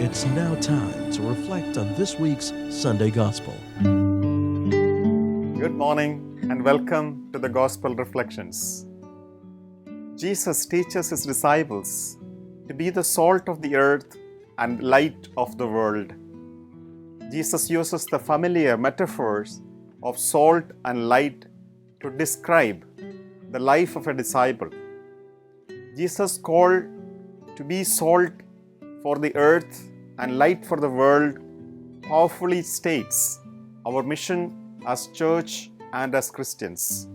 It's now time to reflect on this week's Sunday Gospel. Good morning and welcome to the Gospel Reflections. Jesus teaches his disciples to be the salt of the earth and light of the world. Jesus uses the familiar metaphors of salt and light to describe the life of a disciple. Jesus' call to be salt for the earth and light for the world powerfully states our mission as church and as Christians.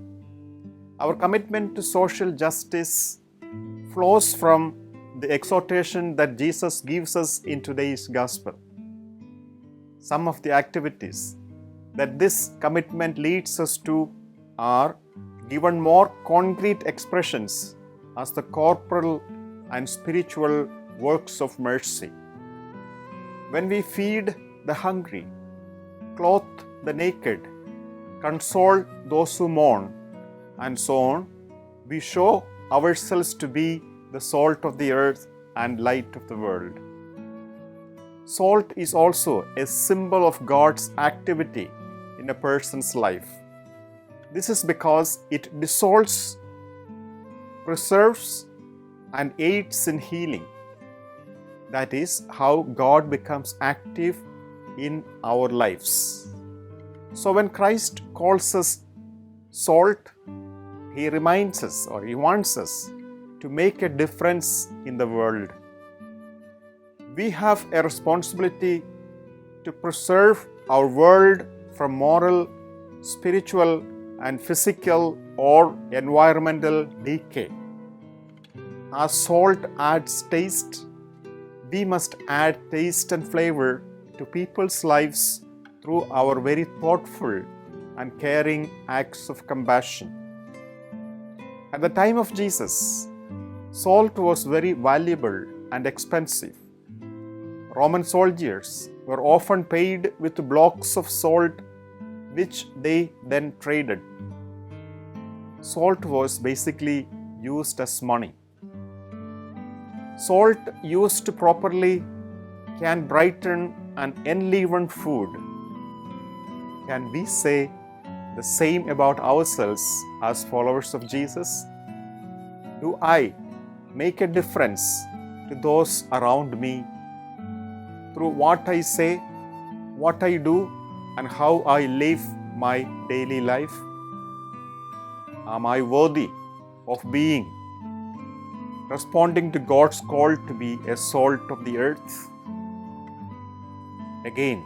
Our commitment to social justice flows from the exhortation that Jesus gives us in today's gospel. Some of the activities that this commitment leads us to are given more concrete expressions as the corporal and spiritual works of mercy. When we feed the hungry, clothe the naked, console those who mourn, and so on, we show ourselves to be the salt of the earth and light of the world. Salt is also a symbol of God's activity in a person's life. This is because it dissolves, preserves, and aids in healing. That is how God becomes active in our lives. So when Christ calls us salt, he reminds us or he wants us to make a difference in the world. We have a responsibility to preserve our world from moral, spiritual, and physical or environmental decay. As salt adds taste, we must add taste and flavor to people's lives through our very thoughtful and caring acts of compassion. At the time of Jesus, salt was very valuable and expensive. Roman soldiers were often paid with blocks of salt which they then traded. Salt was basically used as money. Salt used properly can brighten an enlivened food. Can we say the same about ourselves as followers of Jesus? Do I make a difference to those around me through what I say, what I do, and how I live my daily life? Am I worthy of responding to God's call to be a salt of the earth? Again,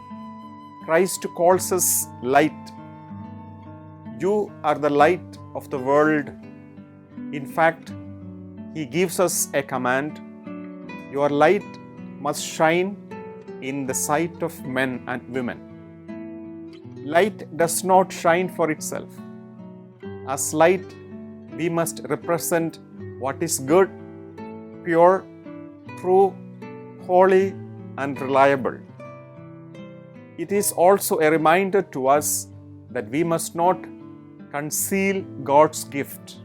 Christ calls us light. You are the light of the world. In fact, he gives us a command. Your light must shine in the sight of men and women. Light does not shine for itself. As light, we must represent what is good, pure, true, holy, and reliable. It is also a reminder to us that we must not conceal God's gift.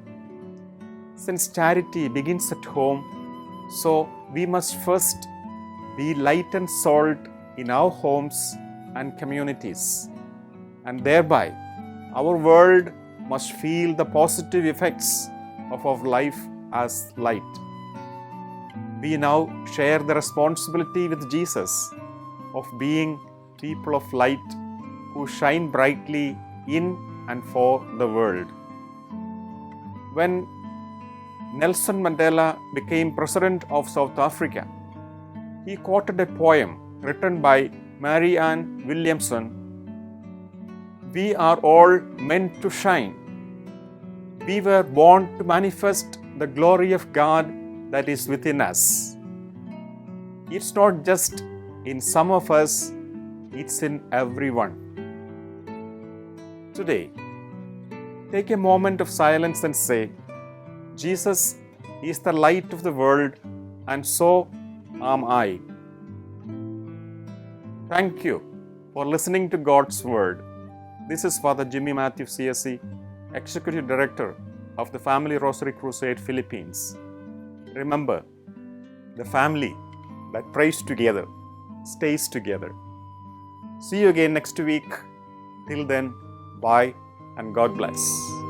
Since charity begins at home, so we must first be light and salt in our homes and communities, and thereby our world must feel the positive effects of our life as light. We now share the responsibility with Jesus of being people of light who shine brightly in and for the world. When Nelson Mandela became President of South Africa, he quoted a poem written by Marianne Williamson. We are all meant to shine. We were born to manifest the glory of God that is within us. It's not just in some of us, it's in everyone. Today, take a moment of silence and say, Jesus is the light of the world, and so am I. Thank you for listening to God's Word. This is Father Jimmy Matthew CSE, Executive Director of the Family Rosary Crusade Philippines. Remember, the family that prays together stays together. See you again next week. Till then, bye and God bless.